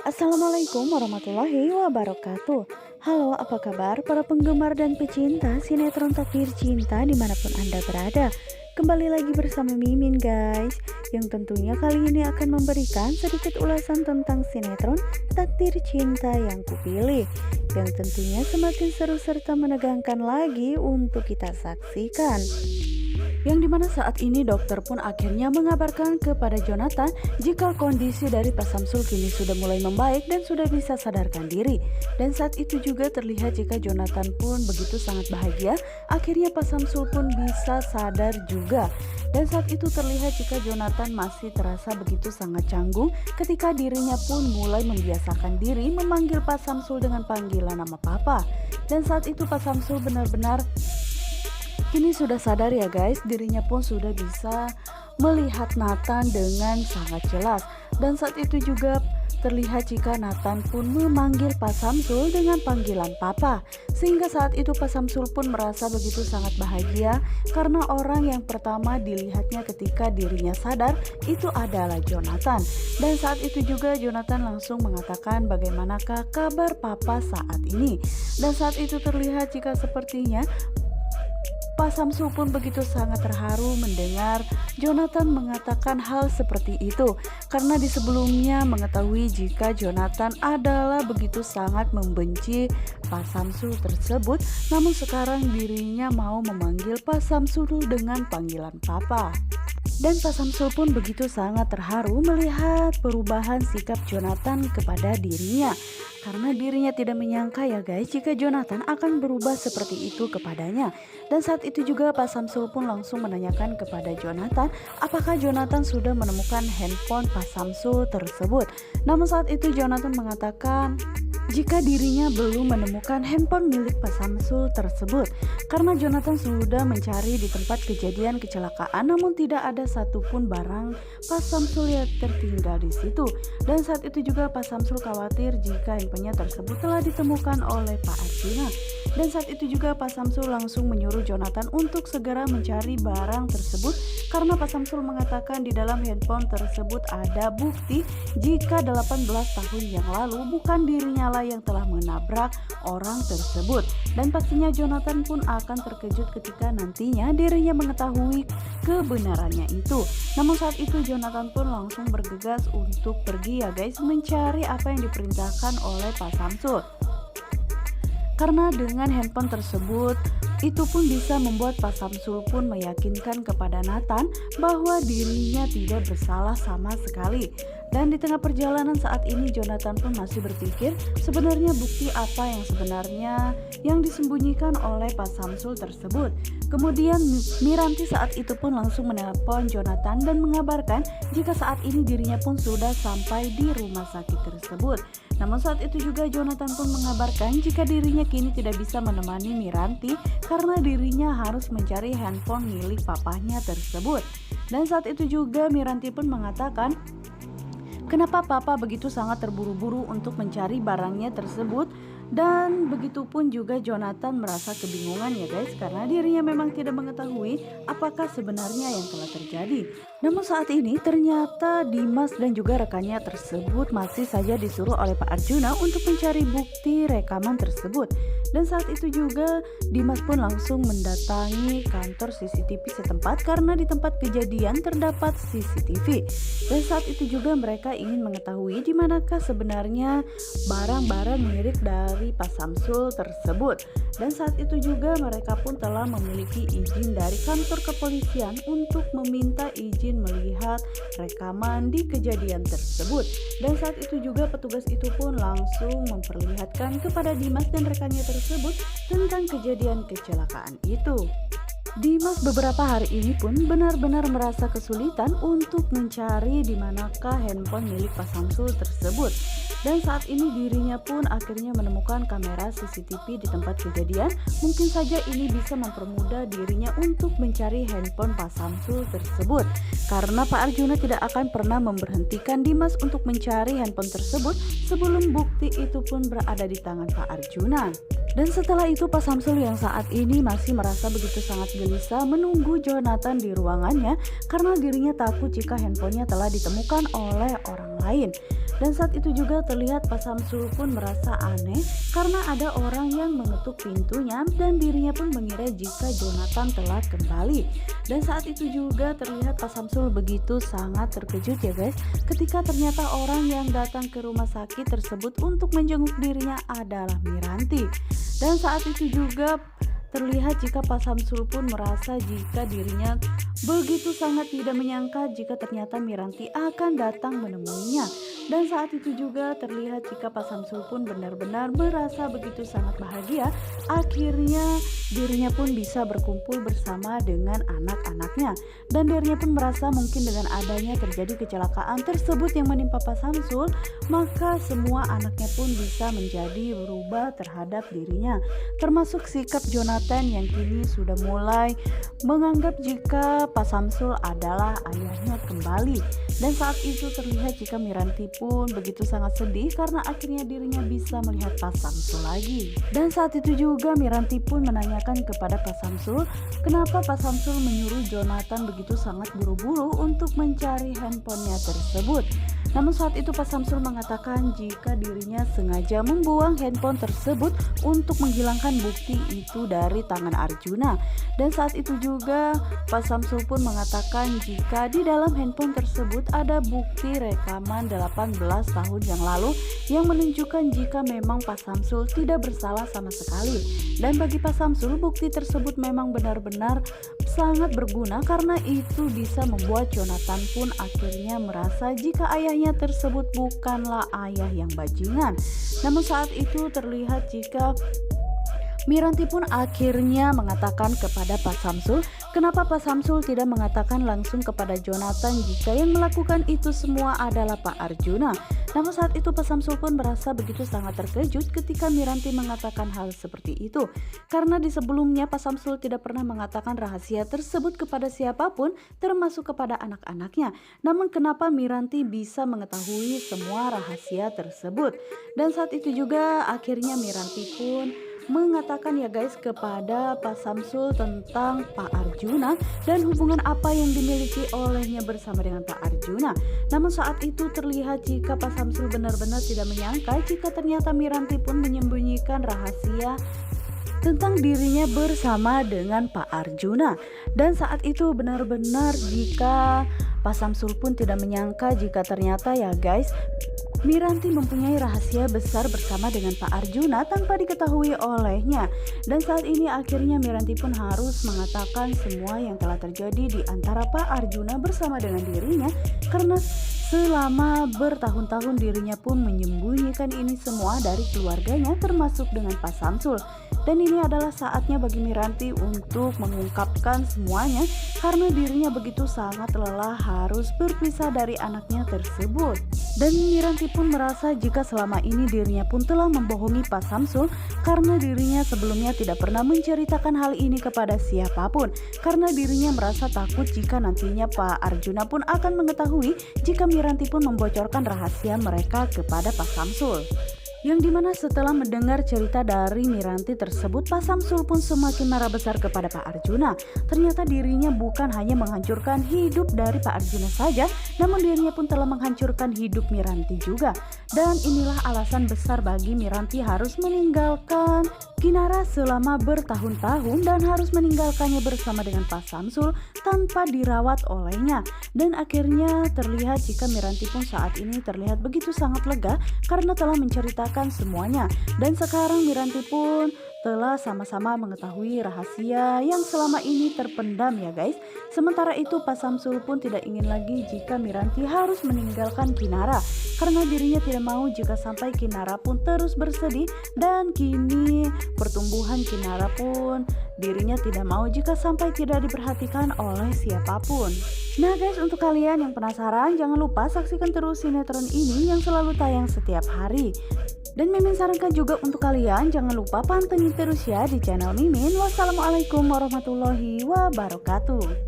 Assalamualaikum warahmatullahi wabarakatuh. Halo, apa kabar para penggemar dan pecinta sinetron Takdir Cinta dimanapun Anda berada. Kembali lagi bersama Mimin guys, yang tentunya kali ini akan memberikan sedikit ulasan tentang sinetron Takdir Cinta yang kupilih, yang tentunya semakin seru serta menegangkan lagi untuk kita saksikan. Yang dimana saat ini dokter pun akhirnya mengabarkan kepada Jonathan jika kondisi dari Pak Samsul kini sudah mulai membaik dan sudah bisa sadarkan diri. Dan saat itu juga terlihat jika Jonathan pun begitu sangat bahagia, akhirnya Pak Samsul pun bisa sadar juga. Dan saat itu terlihat jika Jonathan masih terasa begitu sangat canggung ketika dirinya pun mulai membiasakan diri memanggil Pak Samsul dengan panggilan nama Papa. Dan saat itu Pak Samsul benar-benar kini sudah sadar ya guys, dirinya pun sudah bisa melihat Nathan dengan sangat jelas. Dan saat itu juga terlihat jika Nathan pun memanggil Pak Samsul dengan panggilan Papa. Sehingga saat itu Pak Samsul pun merasa begitu sangat bahagia karena orang yang pertama dilihatnya ketika dirinya sadar itu adalah Jonathan. Dan saat itu juga Jonathan langsung mengatakan bagaimanakah kabar Papa saat ini. Dan saat itu terlihat jika sepertinya Pak Samsul pun begitu sangat terharu mendengar Jonathan mengatakan hal seperti itu, karena di sebelumnya mengetahui jika Jonathan adalah begitu sangat membenci Pak Samsul tersebut, namun sekarang dirinya mau memanggil Pak Samsul dengan panggilan Papa. Dan Pak Samsul pun begitu sangat terharu melihat perubahan sikap Jonathan kepada dirinya, karena dirinya tidak menyangka ya guys jika Jonathan akan berubah seperti itu kepadanya. Dan saat itu juga Pak Samsul pun langsung menanyakan kepada Jonathan apakah Jonathan sudah menemukan handphone Pak Samsul tersebut. Namun saat itu Jonathan mengatakan jika dirinya belum menemukan handphone milik Pak Samsul tersebut, karena Jonathan sudah mencari di tempat kejadian kecelakaan namun tidak ada satupun barang Pak Samsul yang tertinggal di situ. Dan saat itu juga Pak Samsul khawatir jika handphonenya tersebut telah ditemukan oleh Pak Arjuna. Dan saat itu juga Pak Samsul langsung menyuruh Jonathan untuk segera mencari barang tersebut, karena Pak Samsul mengatakan di dalam handphone tersebut ada bukti jika 18 tahun yang lalu bukan dirinya lah yang telah menabrak orang tersebut. Dan pastinya Jonathan pun akan terkejut ketika nantinya dirinya mengetahui kebenarannya itu. Namun saat itu Jonathan pun langsung bergegas untuk pergi ya guys, mencari apa yang diperintahkan oleh Pak Samsul. Karena dengan handphone tersebut itu pun bisa membuat Pak Samsul pun meyakinkan kepada Nathan bahwa dirinya tidak bersalah sama sekali. Dan di tengah perjalanan saat ini Jonathan pun masih berpikir sebenarnya bukti apa yang sebenarnya yang disembunyikan oleh Pak Samsul tersebut. Kemudian Miranti saat itu pun langsung menelpon Jonathan dan mengabarkan jika saat ini dirinya pun sudah sampai di rumah sakit tersebut. Namun saat itu juga Jonathan pun mengabarkan jika dirinya kini tidak bisa menemani Miranti karena dirinya harus mencari handphone milik papahnya tersebut. Dan saat itu juga Miranti pun mengatakan kenapa Papa begitu sangat terburu-buru untuk mencari barangnya tersebut. Dan begitupun juga Jonathan merasa kebingungan ya guys, karena dirinya memang tidak mengetahui apakah sebenarnya yang telah terjadi. Namun saat ini ternyata Dimas dan juga rekannya tersebut masih saja disuruh oleh Pak Arjuna untuk mencari bukti rekaman tersebut. Dan saat itu juga Dimas pun langsung mendatangi kantor CCTV setempat karena di tempat kejadian terdapat CCTV. Dan saat itu juga mereka ingin mengetahui di manakah sebenarnya barang-barang milik dari Pak Samsul tersebut. Dan saat itu juga mereka pun telah memiliki izin dari kantor kepolisian untuk meminta izin melihat rekaman di kejadian tersebut. Dan saat itu juga petugas itu pun langsung memperlihatkan kepada Dimas dan rekannya tersebut tentang kejadian kecelakaan itu. Dimas beberapa hari ini pun benar-benar merasa kesulitan untuk mencari di manakah handphone milik Pak Samsul tersebut. Dan saat ini dirinya pun akhirnya menemukan kamera CCTV di tempat kejadian. Mungkin saja ini bisa mempermudah dirinya untuk mencari handphone Pak Samsul tersebut, karena Pak Arjuna tidak akan pernah memberhentikan Dimas untuk mencari handphone tersebut sebelum bukti itu pun berada di tangan Pak Arjuna. Dan setelah itu Pak Samsul yang saat ini masih merasa begitu sangat gelisah menunggu Jonathan di ruangannya karena dirinya takut jika handphonenya telah ditemukan oleh orang lain. Dan saat itu juga terlihat Pak Samsul pun merasa aneh karena ada orang yang mengetuk pintunya dan dirinya pun mengira jika Jonathan telah kembali. Dan saat itu juga terlihat Pak Samsul begitu sangat terkejut ya guys, ketika ternyata orang yang datang ke rumah sakit tersebut untuk menjenguk dirinya adalah Miranti. Dan saat itu juga terlihat jika Pak Samsul pun merasa jika dirinya begitu sangat tidak menyangka jika ternyata Miranti akan datang menemuinya. Dan saat itu juga terlihat jika Pak Samsul pun benar-benar merasa begitu sangat bahagia. Akhirnya dirinya pun bisa berkumpul bersama dengan anak-anaknya. Dan dirinya pun merasa mungkin dengan adanya terjadi kecelakaan tersebut yang menimpa Pak Samsul, maka semua anaknya pun bisa menjadi berubah terhadap dirinya. Termasuk sikap Jonathan yang kini sudah mulai menganggap jika Pak Samsul adalah ayahnya kembali. Dan saat itu terlihat jika Miranti pun begitu sangat sedih karena akhirnya dirinya bisa melihat Pak Samsul lagi. Dan saat itu juga Miranti pun menanyakan kepada Pak Samsul, kenapa Pak Samsul menyuruh Jonathan begitu sangat buru-buru untuk mencari handphonenya tersebut. Namun saat itu Pak Samsul mengatakan jika dirinya sengaja membuang handphone tersebut untuk menghilangkan bukti itu dari tangan Arjuna. Dan saat itu juga Pak Samsul pun mengatakan jika di dalam handphone tersebut ada bukti rekaman 18 tahun yang lalu yang menunjukkan jika memang Pak Samsul tidak bersalah sama sekali. Dan bagi Pak Samsul bukti tersebut memang benar-benar sangat berguna karena itu bisa membuat Jonathan pun akhirnya merasa jika ayahnya tersebut bukanlah ayah yang bajingan. Namun saat itu terlihat jika Miranti pun akhirnya mengatakan kepada Pak Samsul, kenapa Pak Samsul tidak mengatakan langsung kepada Jonathan jika yang melakukan itu semua adalah Pak Arjuna. Namun saat itu Pak Samsul pun merasa begitu sangat terkejut ketika Miranti mengatakan hal seperti itu. Karena di sebelumnya Pak Samsul tidak pernah mengatakan rahasia tersebut kepada siapapun, termasuk kepada anak-anaknya. Namun kenapa Miranti bisa mengetahui semua rahasia tersebut? Dan saat itu juga akhirnya Miranti pun mengatakan ya guys kepada Pak Samsul tentang Pak Arjuna dan hubungan apa yang dimiliki olehnya bersama dengan Pak Arjuna. Namun saat itu terlihat jika Pak Samsul benar-benar tidak menyangka jika ternyata Miranti pun menyembunyikan rahasia tentang dirinya bersama dengan Pak Arjuna. Dan saat itu benar-benar jika Pak Samsul pun tidak menyangka jika ternyata ya guys Miranti mempunyai rahasia besar bersama dengan Pak Arjuna tanpa diketahui olehnya. Dan saat ini akhirnya Miranti pun harus mengatakan semua yang telah terjadi di antara Pak Arjuna bersama dengan dirinya, karena selama bertahun-tahun dirinya pun menyembunyikan ini semua dari keluarganya termasuk dengan Pak Samsul. Dan ini adalah saatnya bagi Miranti untuk mengungkapkan semuanya karena dirinya begitu sangat lelah harus berpisah dari anaknya tersebut. Dan Miranti pun merasa jika selama ini dirinya pun telah membohongi Pak Samsul karena dirinya sebelumnya tidak pernah menceritakan hal ini kepada siapapun, karena dirinya merasa takut jika nantinya Pak Arjuna pun akan mengetahui jika Miranti pun membocorkan rahasia mereka kepada Pak Samsul. Yang dimana setelah mendengar cerita dari Miranti tersebut, Pak Samsul pun semakin marah besar kepada Pak Arjuna. Ternyata dirinya bukan hanya menghancurkan hidup dari Pak Arjuna saja, namun dirinya pun telah menghancurkan hidup Miranti juga. Dan inilah alasan besar bagi Miranti harus meninggalkan Kinara selama bertahun-tahun dan harus meninggalkannya bersama dengan Pak Samsul tanpa dirawat olehnya. Dan akhirnya terlihat jika Miranti pun saat ini terlihat begitu sangat lega karena telah menceritakan semuanya. Dan sekarang Miranti pun telah sama-sama mengetahui rahasia yang selama ini terpendam ya guys. Sementara itu Pak Samsul pun tidak ingin lagi jika Miranti harus meninggalkan Kinara, karena dirinya tidak mau jika sampai Kinara pun terus bersedih. Dan kini pertumbuhan Kinara pun dirinya tidak mau jika sampai tidak diperhatikan oleh siapapun. Nah guys, untuk kalian yang penasaran, jangan lupa saksikan terus sinetron ini yang selalu tayang setiap hari. Dan Mimin sarankan juga untuk kalian jangan lupa pantengin terus ya di channel Mimin. Wassalamualaikum warahmatullahi wabarakatuh.